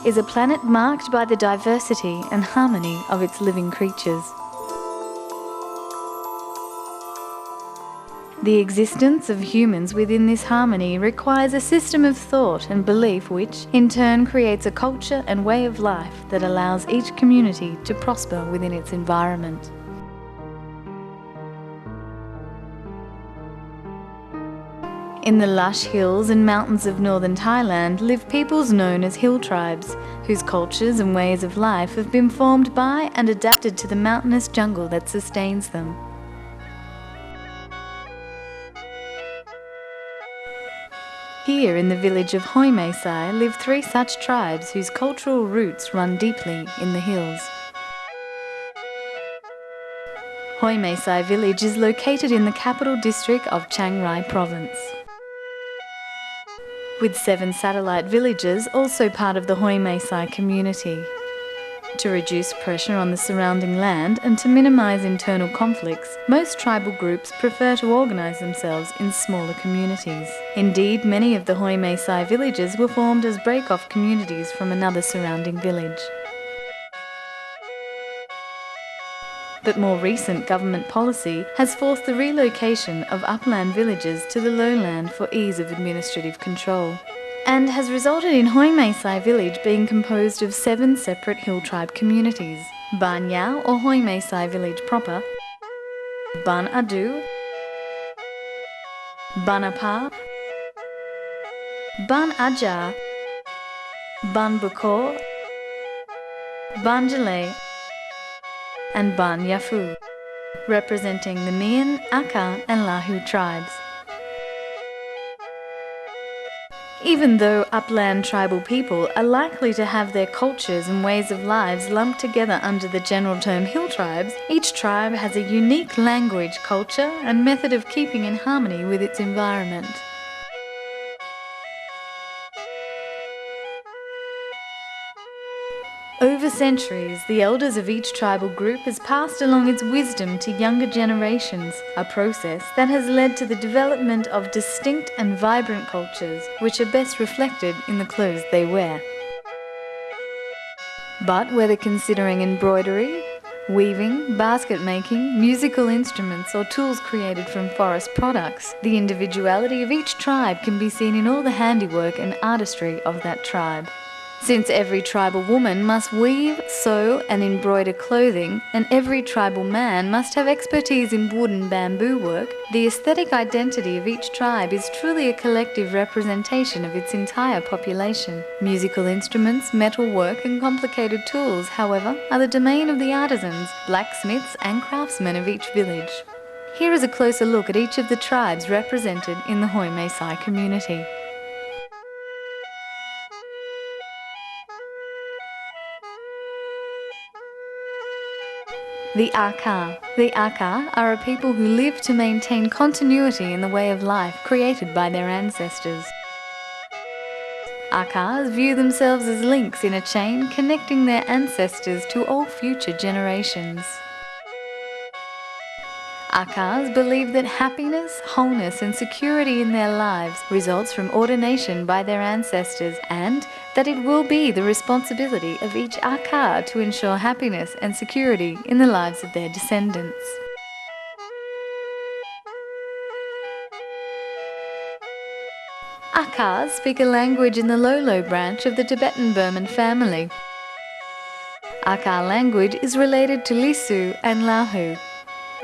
is a planet marked by the diversity and harmony of its living creatures. The existence of humans within this harmony requires a system of thought and belief which, in turn, creates a culture and way of life that allows each community to prosper within its environment. In the lush hills and mountains of northern Thailand live peoples known as hill tribes, whose cultures and ways of life have been formed by and adapted to the mountainous jungle that sustains them. Here in the village of Hoi Mae Sai live 3 such tribes whose cultural roots run deeply in the hills. Hoi Mae Sai village is located in the capital district of Chiang Rai province, with 7 satellite villages also part of the Hoi Mae Sai community. To reduce pressure on the surrounding land and to minimise internal conflicts, most tribal groups prefer to organise themselves in smaller communities. Indeed, many of the Hoi Mae Sai villages were formed as break-off communities from another surrounding village. But more recent government policy has forced the relocation of upland villages to the lowland for ease of administrative control, and has resulted in Hoi Mae Sai village being composed of 7 separate hill tribe communities: Ban Yao or Hoi Mae Sai village proper, Ban Adu, Ban Apa, Ban Aja, Ban Bukor, Ban Jalay, and Ban Yafu, representing the Mian, Aka and Lahu tribes. Even though upland tribal people are likely to have their cultures and ways of lives lumped together under the general term hill tribes, each tribe has a unique language, culture and method of keeping in harmony with its environment. Over centuries, the elders of each tribal group has passed along its wisdom to younger generations, a process that has led to the development of distinct and vibrant cultures, which are best reflected in the clothes they wear. But whether considering embroidery, weaving, basket making, musical instruments or tools created from forest products, the individuality of each tribe can be seen in all the handiwork and artistry of that tribe. Since every tribal woman must weave, sew and embroider clothing, and every tribal man must have expertise in wood and bamboo work, the aesthetic identity of each tribe is truly a collective representation of its entire population. Musical instruments, metal work and complicated tools, however, are the domain of the artisans, blacksmiths and craftsmen of each village. Here is a closer look at each of the tribes represented in the Hoi Mae Sai community. The Aka. The Aka are a people who live to maintain continuity in the way of life created by their ancestors. Akas view themselves as links in a chain connecting their ancestors to all future generations. Akas believe that happiness, wholeness and security in their lives results from ordination by their ancestors, and that it will be the responsibility of each Aka to ensure happiness and security in the lives of their descendants. Akas speak a language in the Lolo branch of the Tibetan Burman family. Aka language is related to Lisu and Lahu.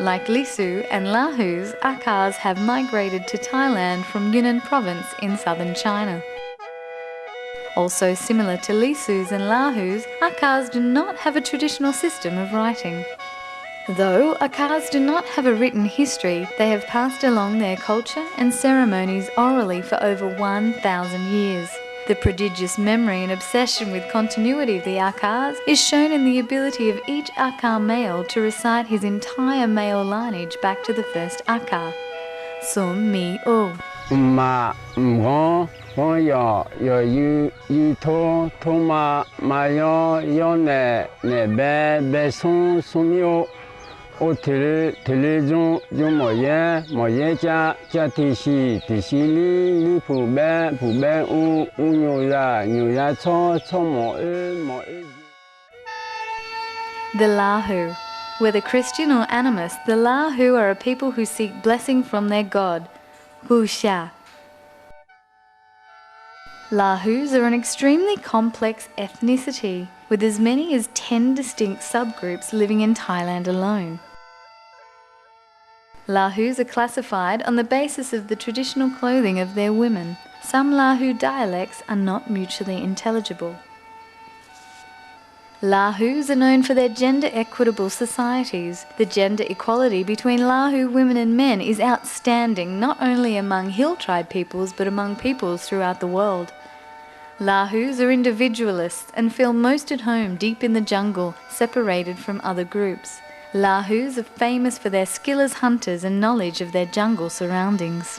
Like Lisu and Lahus, Akas have migrated to Thailand from Yunnan province in southern China. Also similar to Lisus and Lahus, Akas do not have a traditional system of writing. Though Akas do not have a written history, they have passed along their culture and ceremonies orally for over 1,000 years. The prodigious memory and obsession with continuity of the Akas is shown in the ability of each Aka male to recite his entire male lineage back to the first Aka. Sum Mi O. Ma Mgo Yo Yo You To Toma Ma Yo Yo Ne Ne Be Be Sum Sum Yo 我提了种莫耶加提西里普白乌牛呀草莫诶。The Lahu. Whether Christian or animist, the Lahu are a people who seek blessing from their god, Hu Xia. Lahus are an extremely complex ethnicity, with as many as 10 distinct subgroups living in Thailand alone. Lahus are classified on the basis of the traditional clothing of their women. Some Lahu dialects are not mutually intelligible. Lahus are known for their gender-equitable societies. The gender equality between Lahu women and men is outstanding not only among hill tribe peoples but among peoples throughout the world. Lahus are individualists and feel most at home deep in the jungle, separated from other groups. Lahus are famous for their skill as hunters and knowledge of their jungle surroundings.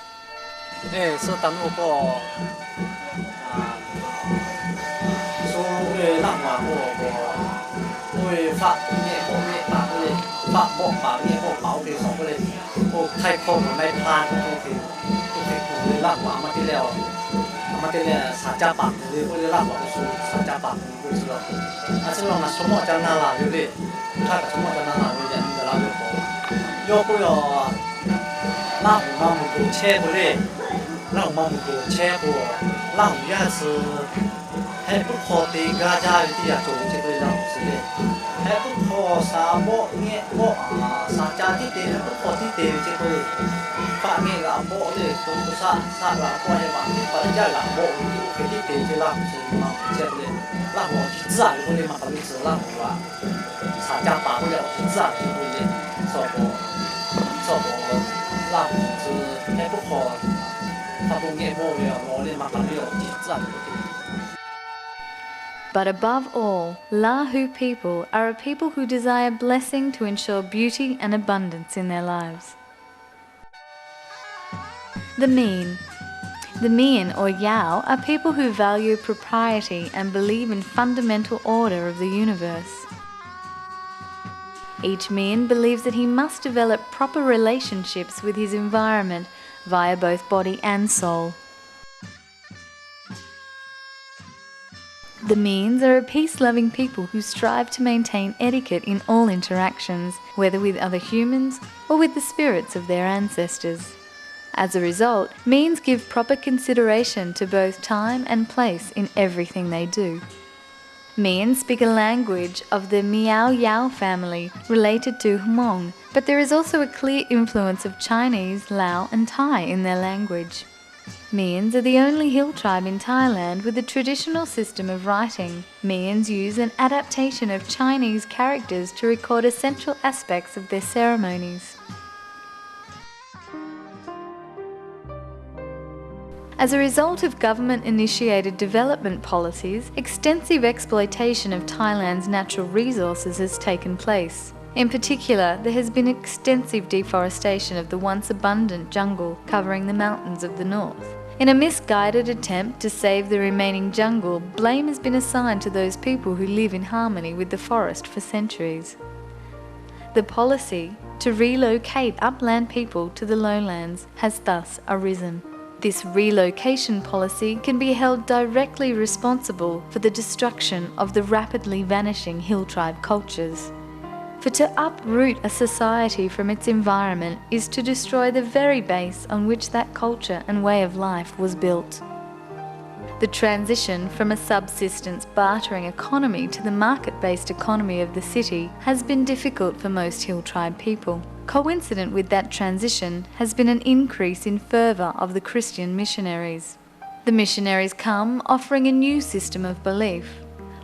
But above all, Lahu people are a people who desire blessing to ensure beauty and abundance in their lives. The Mian or Yao are people who value propriety and believe in fundamental order of the universe. Each Mian believes that he must develop proper relationships with his environment via both body and soul. The Mians are a peace-loving people who strive to maintain etiquette in all interactions, whether with other humans or with the spirits of their ancestors. As a result, Mians give proper consideration to both time and place in everything they do. Mians speak a language of the Miao Yao family related to Hmong, but there is also a clear influence of Chinese, Lao and Thai in their language. Mians are the only hill tribe in Thailand with a traditional system of writing. Mians use an adaptation of Chinese characters to record essential aspects of their ceremonies. As a result of government-initiated development policies, extensive exploitation of Thailand's natural resources has taken place. In particular, there has been extensive deforestation of the once abundant jungle covering the mountains of the north. In a misguided attempt to save the remaining jungle, blame has been assigned to those people who live in harmony with the forest for centuries. The policy to relocate upland people to the lowlands has thus arisen. This relocation policy can be held directly responsible for the destruction of the rapidly vanishing hill tribe cultures. For to uproot a society from its environment is to destroy the very base on which that culture and way of life was built. The transition from a subsistence bartering economy to the market-based economy of the city has been difficult for most hill tribe people. Coincident with that transition has been an increase in fervour of the Christian missionaries. The missionaries come offering a new system of belief,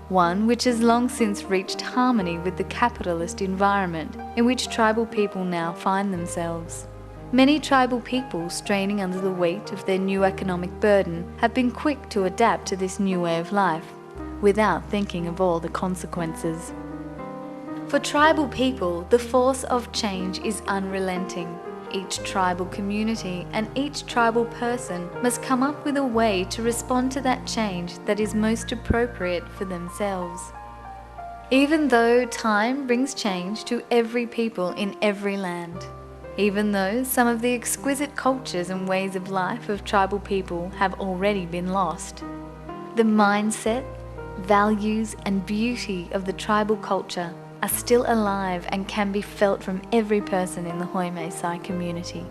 one which has long since reached harmony with the capitalist environment in which tribal people now find themselves. Many tribal people, straining under the weight of their new economic burden, have been quick to adapt to this new way of life, without thinking of all the consequences. For tribal people, the force of change is unrelenting. Each tribal community and each tribal person must come up with a way to respond to that change that is most appropriate for themselves. Even though time brings change to every people in every land, even though some of the exquisite cultures and ways of life of tribal people have already been lost, the mindset, values and beauty of the tribal culture are still alive and can be felt from every person in the Hoi Mai Sai community.